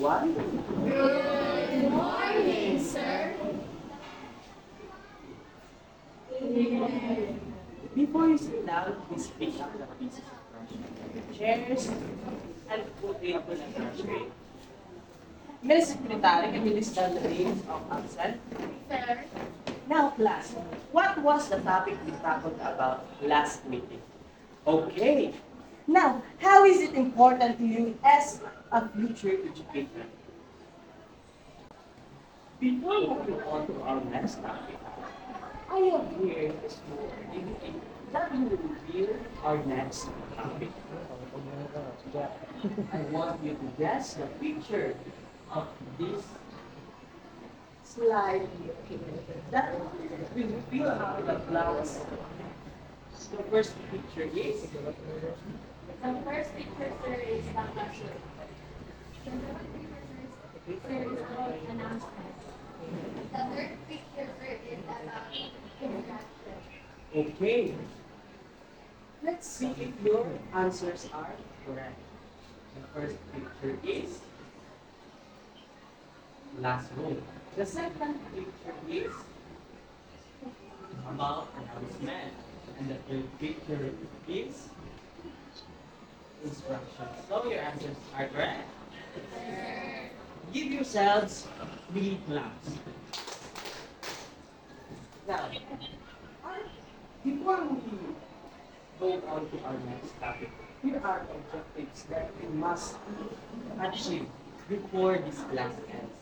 everyone. Good morning, sir. Before you sit down, please pick up the pieces of brush, chairs, and put it on the brush tray. Miss Secretary, can you list down the names of absent? Sir. Now, class, what was the topic we tackled about last meeting? Okay. Now, how is it important to you as a future educator? Before moving on to our next topic, I have here a small activity that will reveal our next topic. I want you to guess the picture of this slide that will fill out the blanks. The first picture is The first picture, sir, is the classroom. The second picture, sir, is called announcement. The third picture, sir, is about introduction. okay. Let's see if your answers are correct. The first picture is classroom. The second picture is about announcement. And the third picture is instructions. So your answers are correct. Give yourselves 3 claps. Now, before we go on to our next topic, here are objectives that we must achieve before this class ends.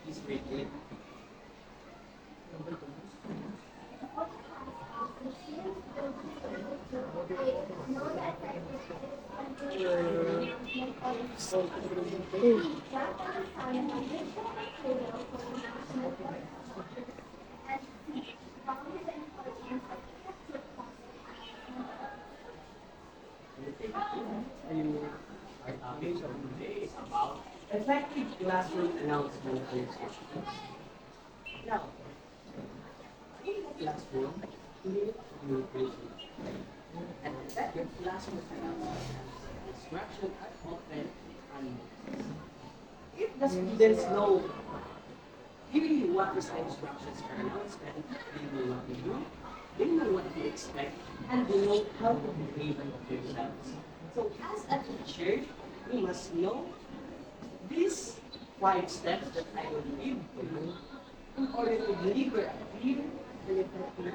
Please read it. Our topic of today is about effective classroom announcement for students. Now, in the classroom, clear communication. And effective classroom announcement instruction are often unnoticed. If the students know really what is the instructions for announcement, they know what to do, they know what to expect, and they know how to behave themselves. So as a teacher, we must know these 5 steps that I will give to you in order to deliver a clear and effective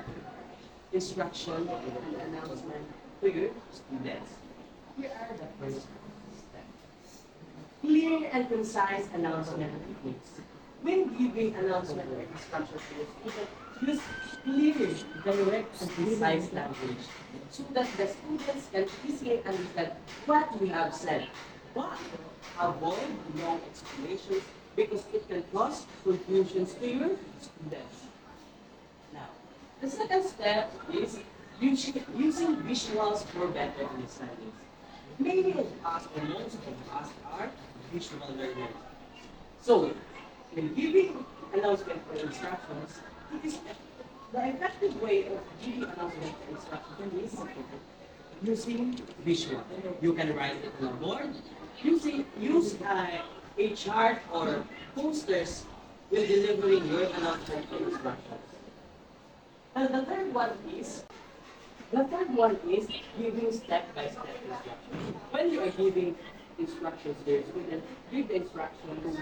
instruction and announcement to your students. Here are the first steps. Clear and concise announcement techniques. When giving announcement or instructions to your students, use clear, direct, and precise language so that the students can easily understand what we have said. But avoid long explanations because it can cause confusions to your students. Now, the second step is using visuals for better understanding. Many of us, or most of us, are visual learners. So, when giving announcement or instructions, it is the effective way of giving announcement or instruction is using visual. You can write it on a board. Use a chart or posters when delivering your announcement or instructions. And the third one is giving step-by-step instructions. When you are giving instructions to your student, give the instructions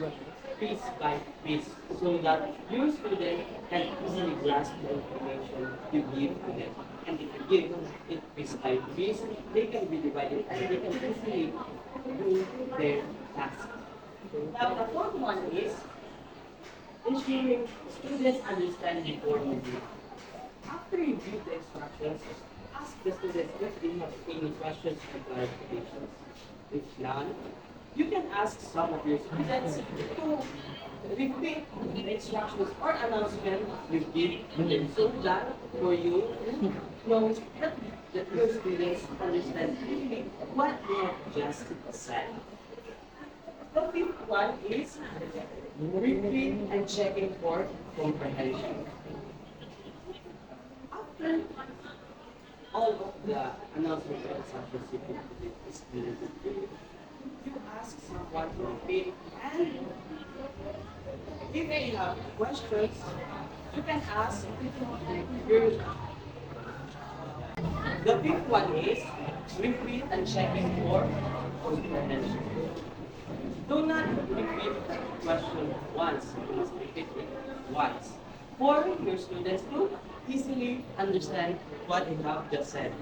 piece by piece so that your student can easily grasp the information you give to them. And if you give it piece by piece, they can be divided and they can easily do their task. Now the fourth one is ensuring students understand before moving. After you give the instructions, ask the students if they have any questions or clarifications. If none, you can ask some of your students to repeat the instructions or announcement you give to them so that for you know that your students understand clearly what you have just said. The fifth one is repeat and checking for comprehension. After all of the announcement and instructions you give to the students, you ask someone to repeat, and if you have questions, you can ask your. The fifth one is repeat and checking for comprehension. Do not repeat question once, you must repeat it once for your students to easily understand what you have just said.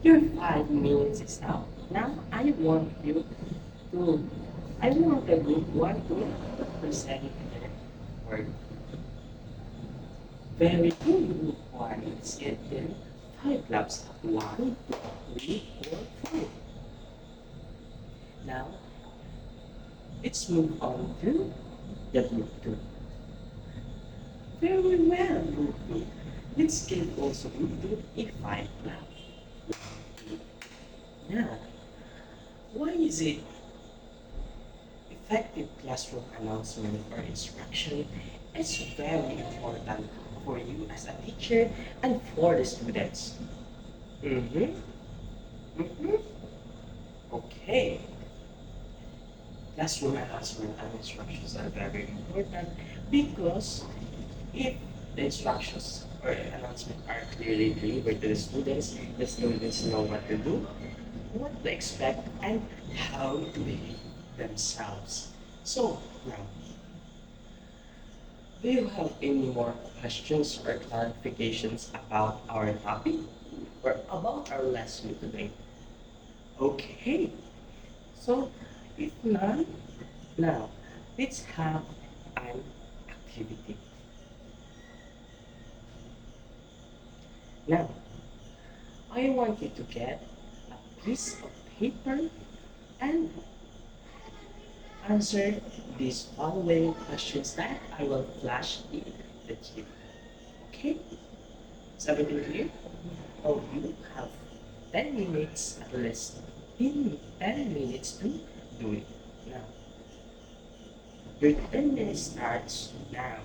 Your 5 minutes is up. Now to, I want the group one to present their work. Very good, group one. Let's get them 5 laps. 1, 2, 3, 4, 5. Now, let's move on to the group two. Very well, group two. Let's get also group two a 5 lap. Now, why is it effective classroom announcement or instruction is very important for you as a teacher and for the students? Mm-hmm. Mm-hmm. Okay. Classroom announcement and instructions are very important because if the instructions or announcement are clearly delivered to the students know what to do, what to expect, and how to behave themselves. So, now, do you have any more questions or clarifications about our topic or about our lesson today? Okay, so if none, now let's have an activity. Now, I want you to get a piece of paper and answer these following questions that I will flash in the chat. Okay? Is everything clear? Oh, you have 10 minutes at least. 10 minutes to do it. Now, your 10 minutes starts now.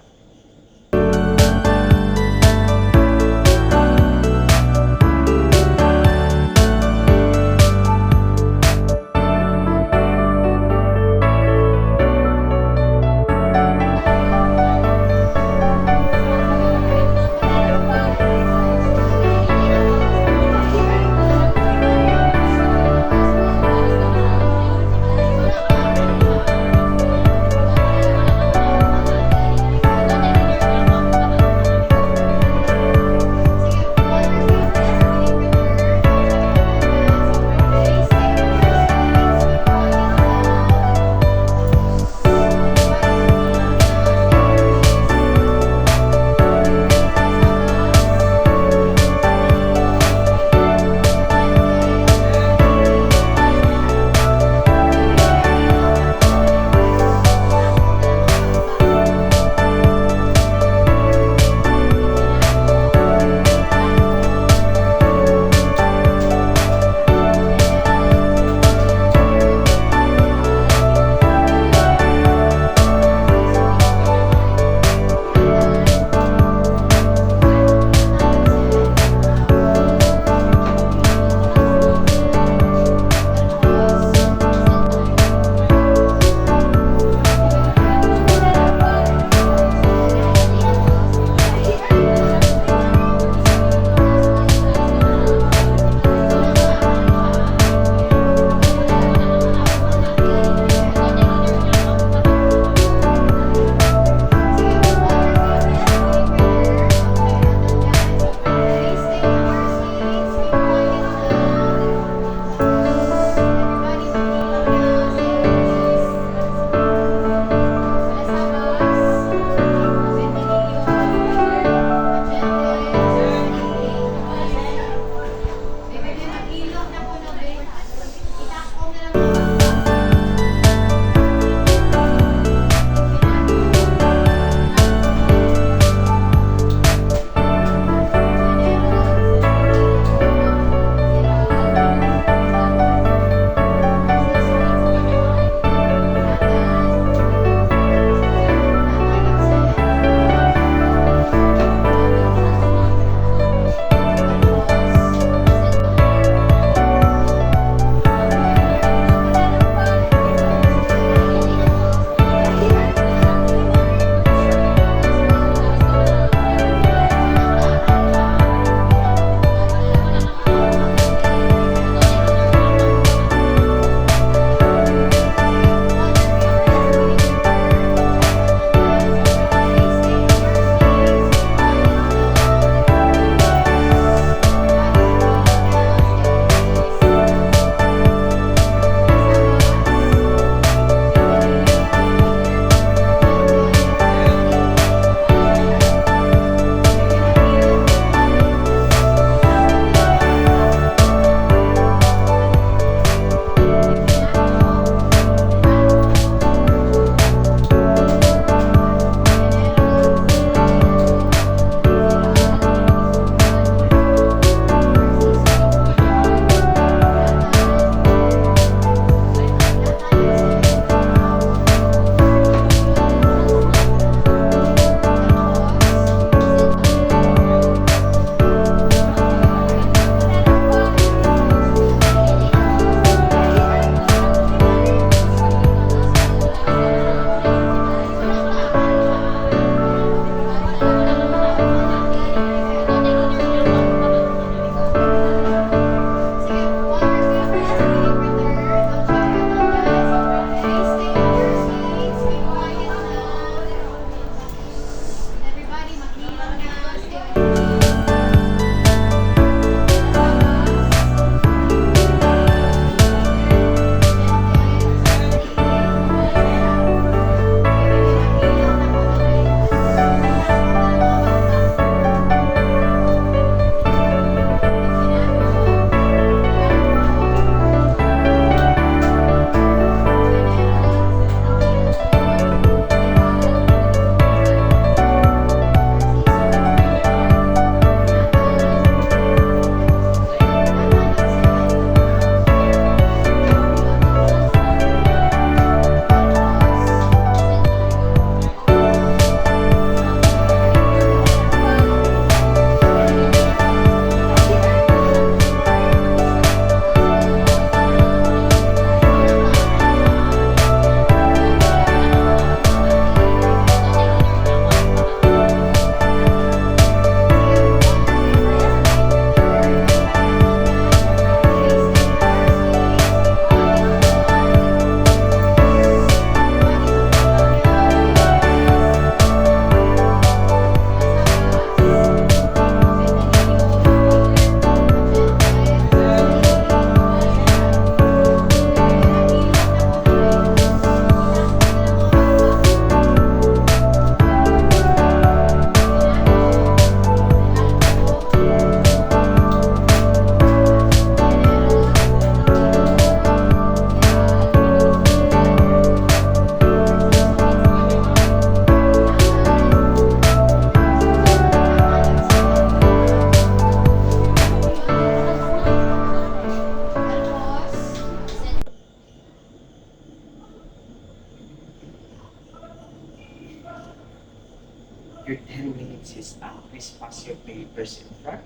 Your 10 minutes is up. Please pass your papers in front.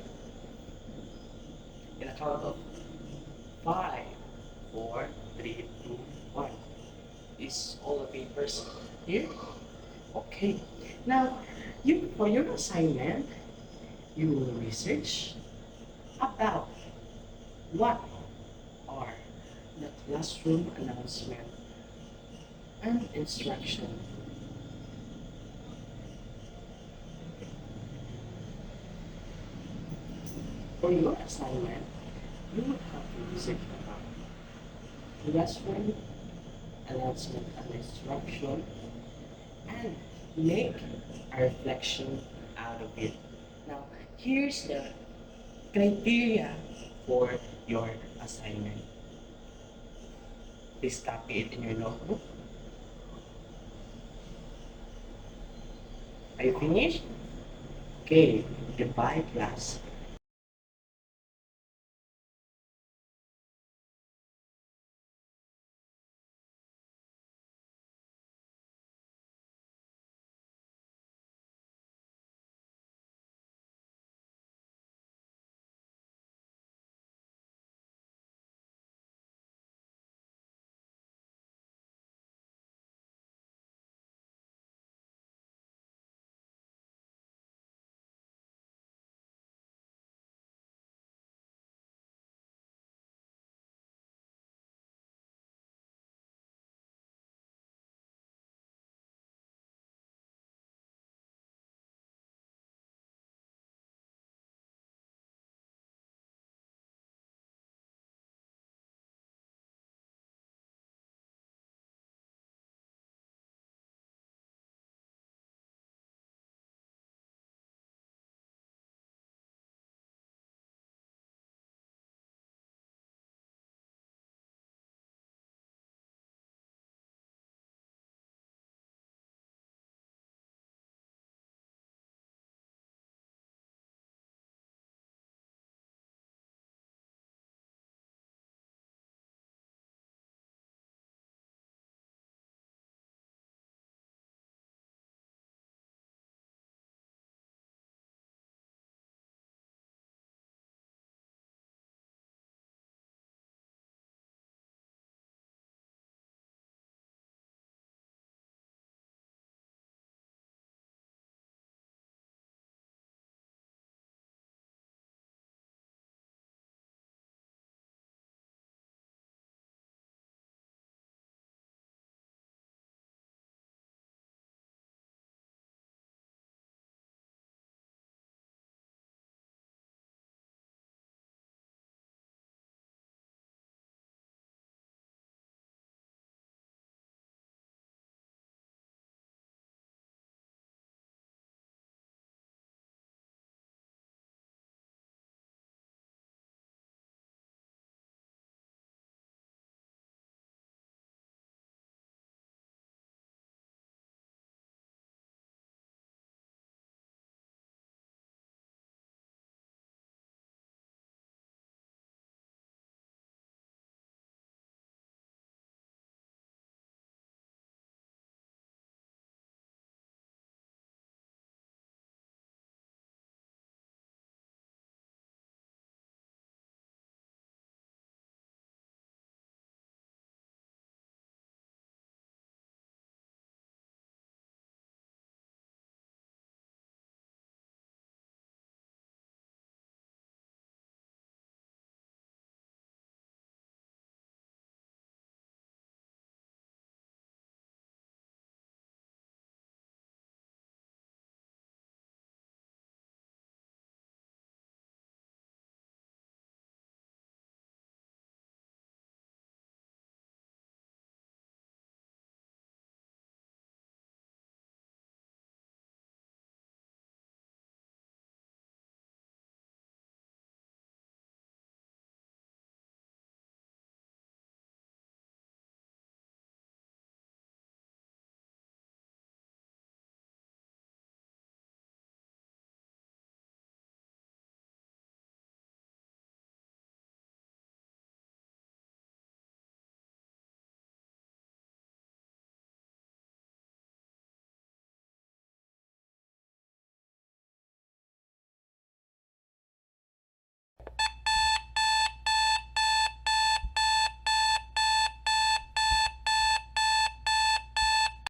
In a count of 5, 4, 3, 2, 1. Is all the papers here? Okay. Now, you for your assignment, you will research about what are the classroom announcement and instruction. For your assignment, you will have to research about classroom announcement and instruction and make a reflection out of it. Now, here's the criteria for your assignment. Please copy it in your notebook. Are you finished? Okay, goodbye class.